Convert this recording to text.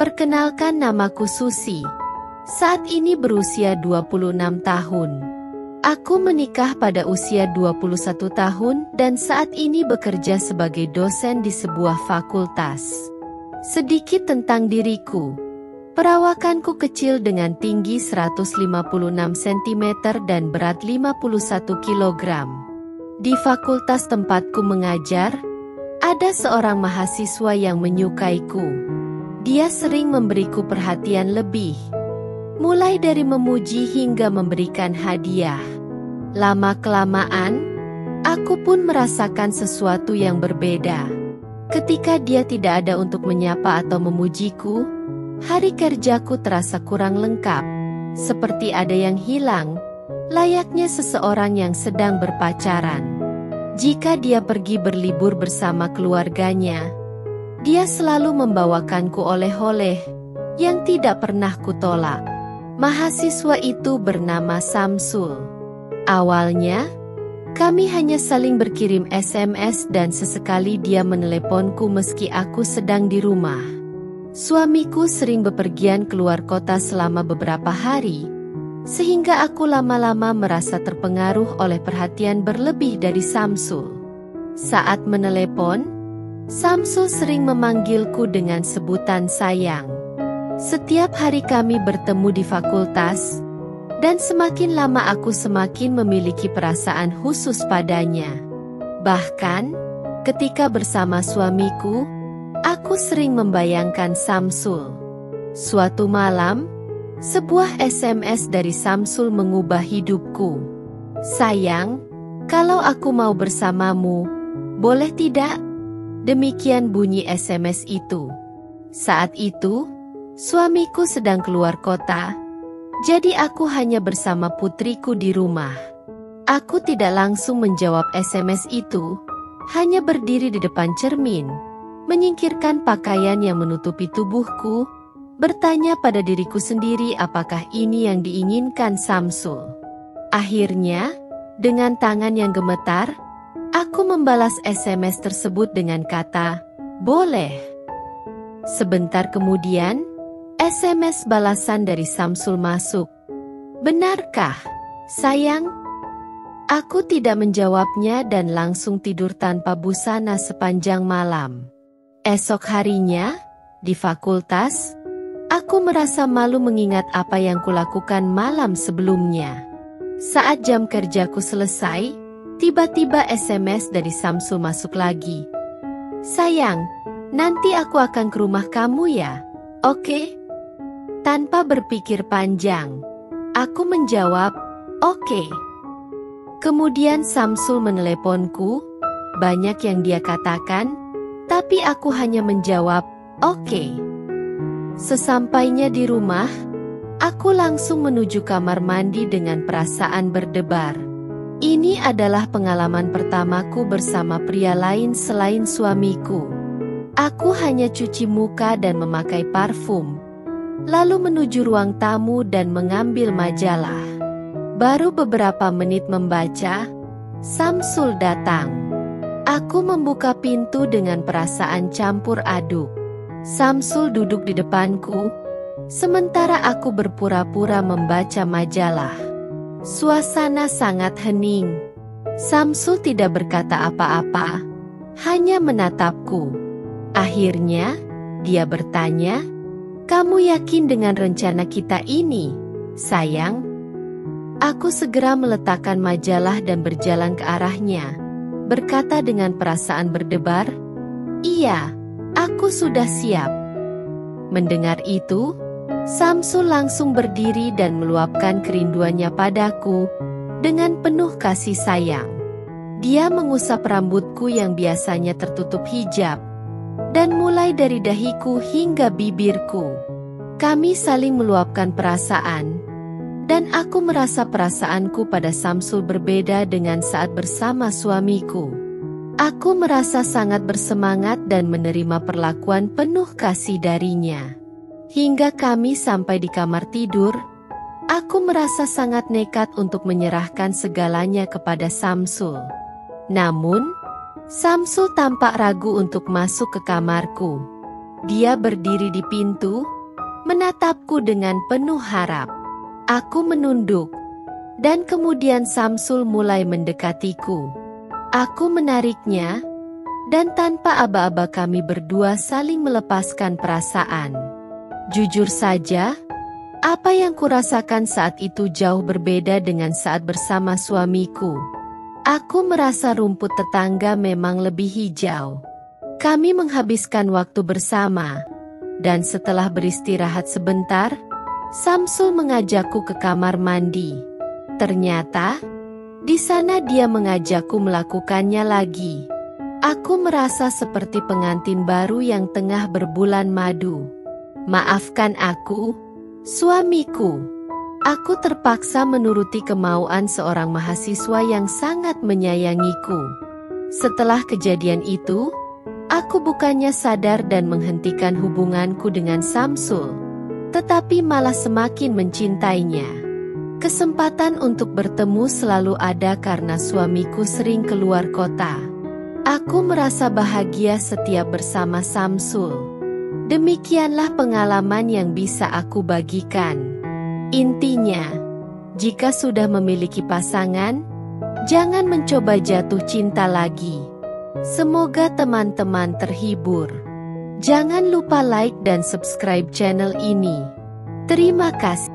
Perkenalkan, namaku Susi. Saat ini berusia 26 tahun. Aku menikah pada usia 21 tahun dan saat ini bekerja sebagai dosen di sebuah fakultas. Sedikit tentang diriku. Perawakanku kecil dengan tinggi 156 cm dan berat 51 kg. Di fakultas tempatku mengajar, ada seorang mahasiswa yang menyukaiku. Dia sering memberiku perhatian lebih, mulai dari memuji hingga memberikan hadiah. Lama-kelamaan, aku pun merasakan sesuatu yang berbeda. Ketika dia tidak ada untuk menyapa atau memujiku, hari kerjaku terasa kurang lengkap, seperti ada yang hilang, layaknya seseorang yang sedang berpacaran. Jika dia pergi berlibur bersama keluarganya, dia selalu membawakanku oleh-oleh yang tidak pernah kutolak. Mahasiswa itu bernama Samsul. Awalnya, kami hanya saling berkirim SMS dan sesekali dia meneleponku meski aku sedang di rumah. Suamiku sering bepergian keluar kota selama beberapa hari, sehingga aku lama-lama merasa terpengaruh oleh perhatian berlebih dari Samsul. Saat menelepon, Samsul sering memanggilku dengan sebutan sayang. Setiap hari kami bertemu di fakultas, dan semakin lama aku semakin memiliki perasaan khusus padanya. Bahkan, ketika bersama suamiku, aku sering membayangkan Samsul. Suatu malam, sebuah SMS dari Samsul mengubah hidupku. "Sayang, kalau aku mau bersamamu, boleh tidak?" Demikian bunyi SMS itu. Saat itu, suamiku sedang keluar kota, jadi aku hanya bersama putriku di rumah. Aku tidak langsung menjawab SMS itu, hanya berdiri di depan cermin, menyingkirkan pakaian yang menutupi tubuhku, bertanya pada diriku sendiri apakah ini yang diinginkan Samsul. Akhirnya, dengan tangan yang gemetar, aku membalas SMS tersebut dengan kata, "Boleh." Sebentar kemudian, SMS balasan dari Samsul masuk. "Benarkah, sayang?" Aku tidak menjawabnya dan langsung tidur tanpa busana sepanjang malam. Esok harinya, di fakultas, aku merasa malu mengingat apa yang kulakukan malam sebelumnya. Saat jam kerjaku selesai, tiba-tiba SMS dari Samsul masuk lagi. "Sayang, nanti aku akan ke rumah kamu ya, oke?" Tanpa berpikir panjang, aku menjawab, "Oke." Kemudian Samsul meneleponku, banyak yang dia katakan, tapi aku hanya menjawab, "Oke." Sesampainya di rumah, aku langsung menuju kamar mandi dengan perasaan berdebar. Ini adalah pengalaman pertamaku bersama pria lain selain suamiku. Aku hanya cuci muka dan memakai parfum, lalu menuju ruang tamu dan mengambil majalah. Baru beberapa menit membaca, Samsul datang. Aku membuka pintu dengan perasaan campur aduk. Samsul duduk di depanku, sementara aku berpura-pura membaca majalah. Suasana sangat hening. Samsul tidak berkata apa-apa, hanya menatapku. Akhirnya, dia bertanya, "Kamu yakin dengan rencana kita ini, sayang?" Aku segera meletakkan majalah dan berjalan ke arahnya, berkata dengan perasaan berdebar, "Iya, aku sudah siap." Mendengar itu, Samsul langsung berdiri dan meluapkan kerinduannya padaku dengan penuh kasih sayang. Dia mengusap rambutku yang biasanya tertutup hijab, dan mulai dari dahiku hingga bibirku. Kami saling meluapkan perasaan, dan aku merasa perasaanku pada Samsul berbeda dengan saat bersama suamiku. Aku merasa sangat bersemangat dan menerima perlakuan penuh kasih darinya. Hingga kami sampai di kamar tidur, aku merasa sangat nekat untuk menyerahkan segalanya kepada Samsul. Namun, Samsul tampak ragu untuk masuk ke kamarku. Dia berdiri di pintu, menatapku dengan penuh harap. Aku menunduk, dan kemudian Samsul mulai mendekatiku. Aku menariknya, dan tanpa aba-aba kami berdua saling melepaskan perasaan. Jujur saja, apa yang kurasakan saat itu jauh berbeda dengan saat bersama suamiku. Aku merasa rumput tetangga memang lebih hijau. Kami menghabiskan waktu bersama, dan setelah beristirahat sebentar, Samsul mengajakku ke kamar mandi. Ternyata, di sana dia mengajakku melakukannya lagi. Aku merasa seperti pengantin baru yang tengah berbulan madu. Maafkan aku, suamiku. Aku terpaksa menuruti kemauan seorang mahasiswa yang sangat menyayangiku. Setelah kejadian itu, aku bukannya sadar dan menghentikan hubunganku dengan Samsul, tetapi malah semakin mencintainya. Kesempatan untuk bertemu selalu ada karena suamiku sering keluar kota. Aku merasa bahagia setiap bersama Samsul. Demikianlah pengalaman yang bisa aku bagikan. Intinya, jika sudah memiliki pasangan, jangan mencoba jatuh cinta lagi. Semoga teman-teman terhibur. Jangan lupa like dan subscribe channel ini. Terima kasih.